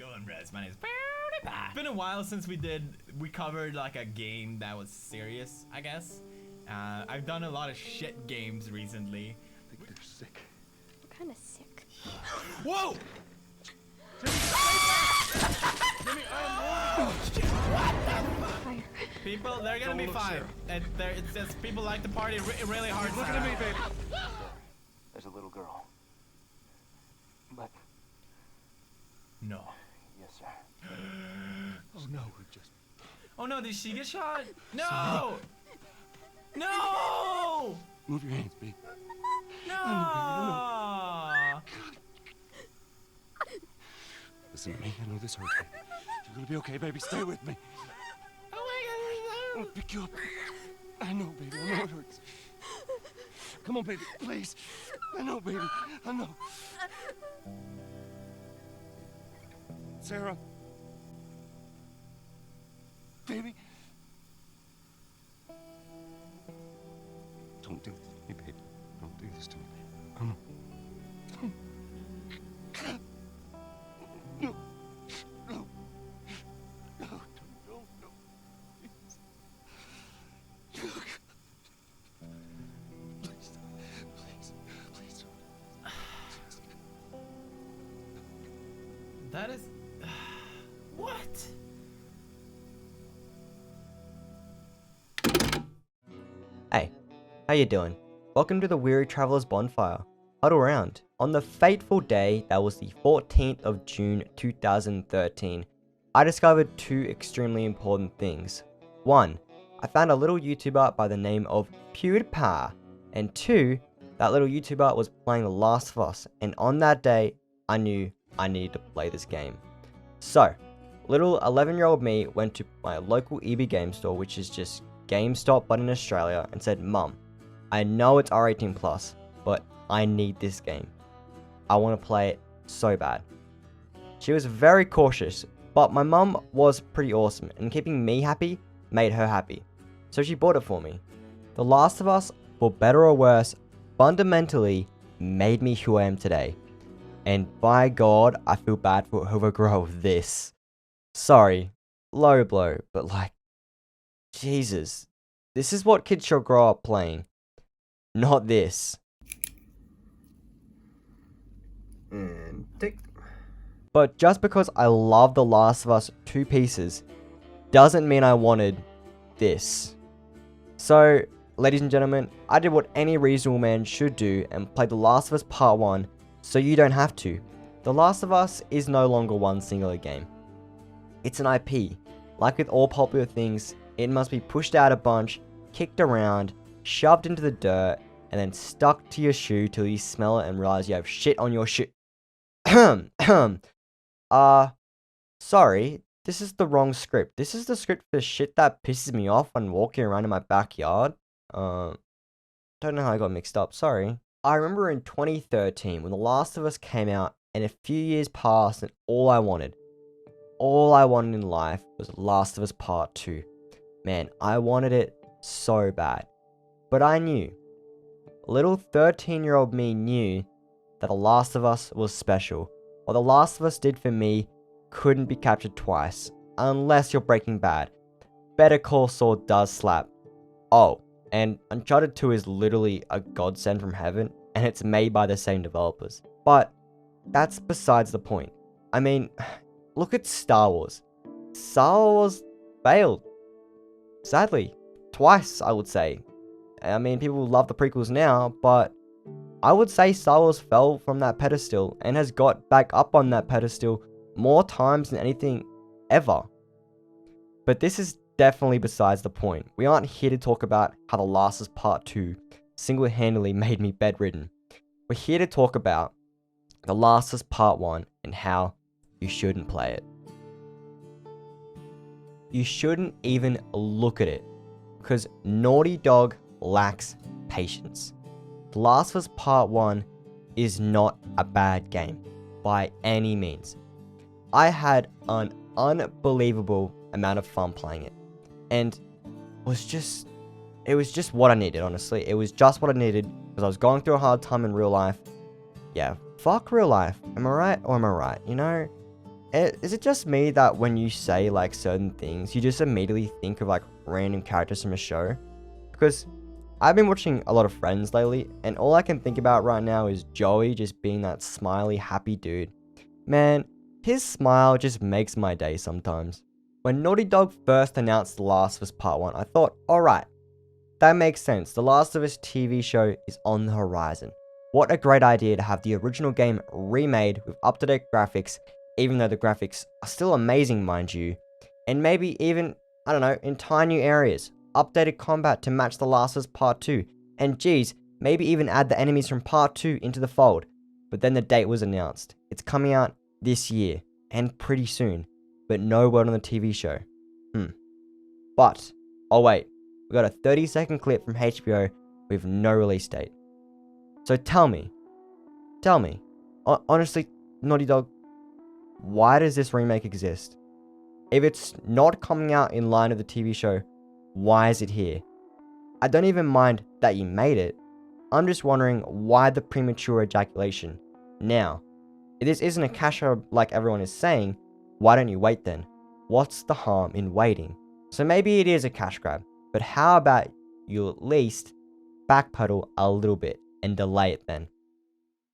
going, Rez? My name's PewDiePie. It's been a while since we covered like a game that was serious, I guess. I've done a lot of shit games recently. I think they're sick. What kind of sick? Whoa! Fire. People, they're gonna be fine. It's just people like to party really hard. Look at me, baby. There's a little girl. But, No. yes, sir. Oh no, we just. Oh no, did she get shot? No! No! Move your hands, baby. No! Listen to me. I know this hurts you. You're gonna be okay, baby. Stay with me. Oh I'll pick you up. I know, baby. I know it hurts. Come on, baby. Please. I know, baby. I know. Sarah. Baby. Don't do this to me, baby. Don't do this to me. Come on. No. No. No. No. No. Please. Please. Please. Please. That is... What? Hey, how you doing? Welcome to the Weary Travelers Bonfire. Huddle around. On the fateful day that was the 14th of June 2013, I discovered two extremely important things. One, I found a little YouTuber by the name of PewDiePie. And two, that little YouTuber was playing The Last of Us, and on that day, I knew I needed to play this game. So, little 11-year-old me went to my local EB game store, which is just GameStop but in Australia, and said, "Mum, I know it's R18 plus, but I need this game. I want to play it so bad." She was very cautious, but my mum was pretty awesome, and keeping me happy made her happy. So she bought it for me. The Last of Us, for better or worse, fundamentally made me who I am today. And by God, I feel bad for whoever grew up with this. Sorry, low blow, but like, Jesus, this is what kids should grow up playing. Not this. And tick. But just because I love The Last of Us 2 pieces, doesn't mean I wanted this. So, ladies and gentlemen, I did what any reasonable man should do and played The Last of Us Part 1, so you don't have to. The Last of Us is no longer one singular game. It's an IP. Like with all popular things, it must be pushed out a bunch, kicked around, shoved into the dirt, and then stuck to your shoe till you smell it and realize you have shit on your shoe. Sorry, this is the wrong script. This is the script for shit that pisses me off when walking around in my backyard. Don't know how I got mixed up, sorry. I remember in 2013 when The Last of Us came out and a few years passed and all I wanted in life was Last of Us Part 2. Man, I wanted it so bad. But I knew. Little 13-year-old me knew that The Last of Us was special. What The Last of Us did for me couldn't be captured twice, unless you're Breaking Bad. Better Call Saul does slap. Oh, and Uncharted 2 is literally a godsend from heaven, and it's made by the same developers. But that's besides the point. I mean, look at Star Wars. Star Wars failed. Sadly. Twice, I would say. I mean, people love the prequels now, but I would say Star Wars fell from that pedestal and has got back up on that pedestal more times than anything ever. But this is definitely besides the point. We aren't here to talk about how The Last of Us Part 2 single-handedly made me bedridden. We're here to talk about The Last of Us Part 1 and how you shouldn't play it. You shouldn't even look at it, because Naughty Dog lacks patience. The Last of Us Part 1 is not a bad game, by any means. I had an unbelievable amount of fun playing it, and it was just what I needed, honestly. It was just what I needed, because I was going through a hard time in real life. Yeah, fuck real life. Am I right or am I right? You know? Is it just me that when you say like certain things, you just immediately think of like random characters from a show? Because I've been watching a lot of Friends lately, and all I can think about right now is Joey just being that smiley, happy dude. Man, his smile just makes my day sometimes. When Naughty Dog first announced The Last of Us Part 1, I thought, alright, that makes sense. The Last of Us TV show is on the horizon. What a great idea to have the original game remade with up-to-date graphics, even though the graphics are still amazing, mind you. And maybe even, I don't know, entire new areas. Updated combat to match The Last of Us Part 2. And geez, maybe even add the enemies from Part 2 into the fold. But then the date was announced. It's coming out this year, and pretty soon. But no word on the TV show. But, oh wait, we got a 30-second clip from HBO with no release date. So tell me, honestly, Naughty Dog, why does this remake exist? If it's not coming out in line with the TV show, why is it here? I don't even mind that you made it. I'm just wondering why the premature ejaculation. Now, if this isn't a cash grab like everyone is saying, why don't you wait then? What's the harm in waiting? So maybe it is a cash grab, but how about you at least backpedal a little bit and delay it then?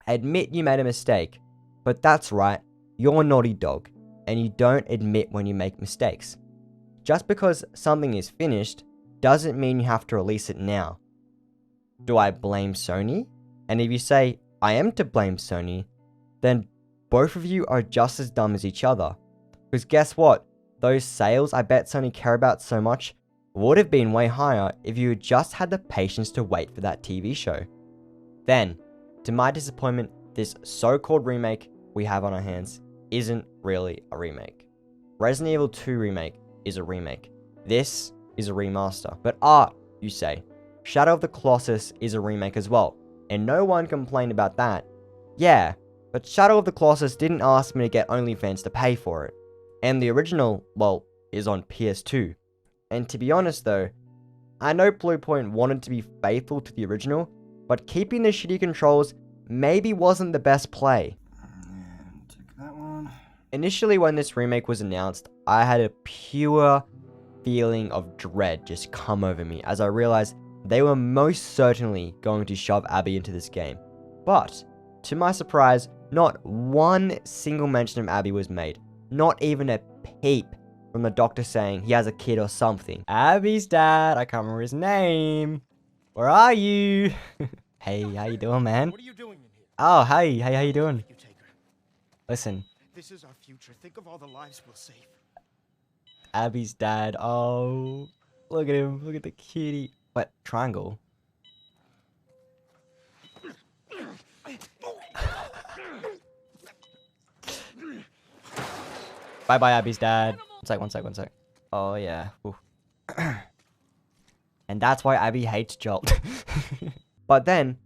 Admit you made a mistake, but that's right, you're Naughty Dog, and you don't admit when you make mistakes. Just because something is finished doesn't mean you have to release it now. Do I blame Sony? And if you say, I am to blame Sony, then both of you are just as dumb as each other. Because guess what? Those sales I bet Sony care about so much would have been way higher if you had just had the patience to wait for that TV show. Then, to my disappointment, this so-called remake we have on our hands isn't really a remake. Resident Evil 2 Remake is a remake. This is a remaster. But you say, Shadow of the Colossus is a remake as well, and no one complained about that. Yeah, but Shadow of the Colossus didn't ask me to get OnlyFans to pay for it. And the original, well, is on PS2. And to be honest though, I know Bluepoint wanted to be faithful to the original, but keeping the shitty controls maybe wasn't the best play. And take that one. Initially when this remake was announced, I had a pure feeling of dread just come over me as I realized they were most certainly going to shove Abby into this game. But, to my surprise, not one single mention of Abby was made. Not even a peep from the doctor saying he has a kid or something. Abby's dad, I can't remember his name. Where are you? Hey, how you doing, man? What are you doing in here? Oh, hey, how you doing? You take her. Listen, This is our future. Think of all the lives we'll save. Abby's dad, oh, look at him, look at the kitty. What, triangle? Bye-bye, Abby's dad. One sec. Oh, yeah. Ooh. And that's why Abby hates Jolt. But then,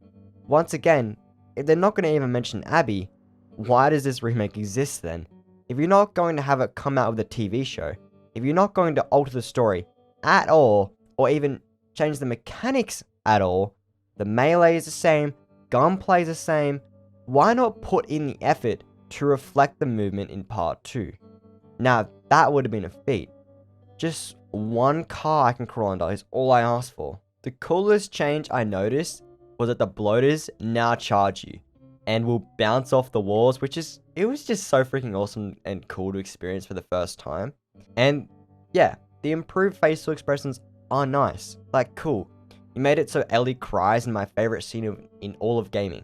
once again, if they're not going to even mention Abby, why does this remake exist then? If you're not going to have it come out with a TV show, if you're not going to alter the story at all, or even change the mechanics at all, the melee is the same, gunplay is the same, why not put in the effort to reflect the movement in Part 2? Now, that would have been a feat. Just one car I can crawl under is all I asked for. The coolest change I noticed was that the bloaters now charge you and will bounce off the walls, it was just so freaking awesome and cool to experience for the first time. And yeah, the improved facial expressions are nice, like cool. You made it so Ellie cries in my favorite scene in all of gaming.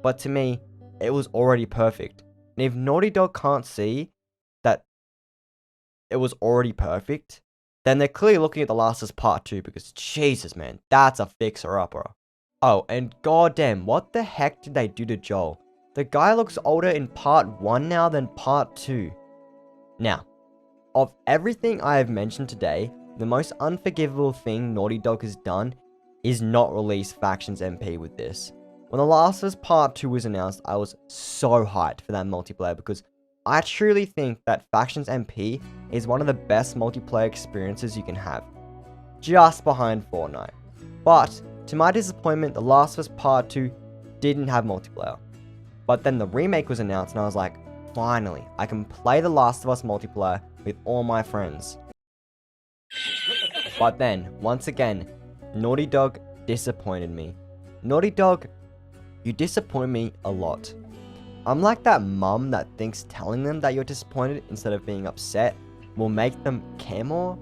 But to me, it was already perfect. And if Naughty Dog can't see that it was already perfect, then they're clearly looking at The Last of Us Part 2 because Jesus man, that's a fixer-upper. Oh, and goddamn, what the heck did they do to Joel? The guy looks older in Part 1 now than Part 2. Now, of everything I have mentioned today, the most unforgivable thing Naughty Dog has done is not release Factions MP with this. When The Last of Us Part 2 was announced, I was so hyped for that multiplayer because I truly think that Factions MP is one of the best multiplayer experiences you can have, just behind Fortnite. But, to my disappointment, The Last of Us Part 2 didn't have multiplayer. But then the remake was announced and I was like, finally, I can play The Last of Us multiplayer with all my friends. But then, once again, Naughty Dog disappointed me. Naughty Dog, you disappoint me a lot. I'm like that mum that thinks telling them that you're disappointed instead of being upset will make them care more.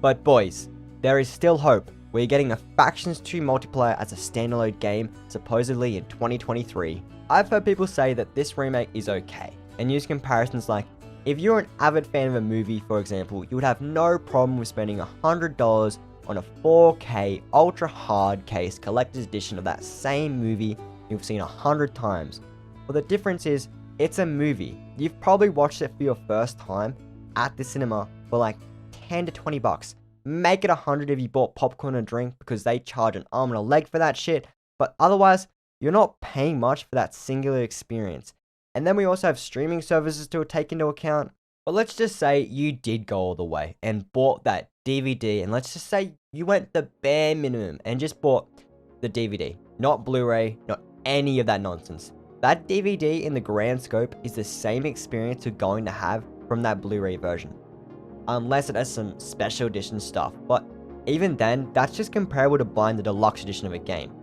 But boys, there is still hope. We're getting a Factions 2 multiplayer as a standalone game, supposedly in 2023. I've heard people say that this remake is okay, and use comparisons like, if you're an avid fan of a movie, for example, you would have no problem with spending $100 on a 4K ultra hard case collector's edition of that same movie you've seen 100 times. Well, the difference is, it's a movie. You've probably watched it for your first time at the cinema for like 10 to 20 bucks. Make it 100 if you bought popcorn and drink because they charge an arm and a leg for that shit. But otherwise, you're not paying much for that singular experience. And then we also have streaming services to take into account. But let's just say you did go all the way and bought that DVD, and let's just say you went the bare minimum and just bought the DVD, not Blu-ray, not any of that nonsense. That DVD in the grand scope is the same experience you're going to have from that Blu-ray version, unless it has some special edition stuff. But even then, that's just comparable to buying the deluxe edition of a game.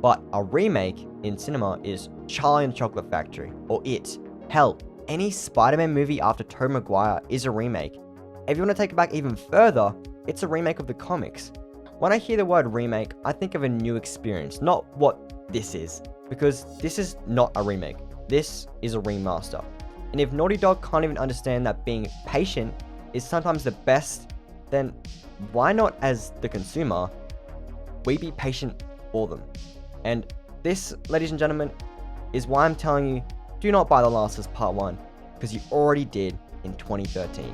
But a remake in cinema is Charlie and the Chocolate Factory, or It. Hell, any Spider-Man movie after Tobey Maguire is a remake. If you want to take it back even further, it's a remake of the comics. When I hear the word remake, I think of a new experience, not what this is, because this is not a remake. This is a remaster. And if Naughty Dog can't even understand that being patient is sometimes the best, then why not, as the consumer, we be patient for them? And this, ladies and gentlemen, is why I'm telling you, do not buy The Last of Us Part 1, because you already did in 2013.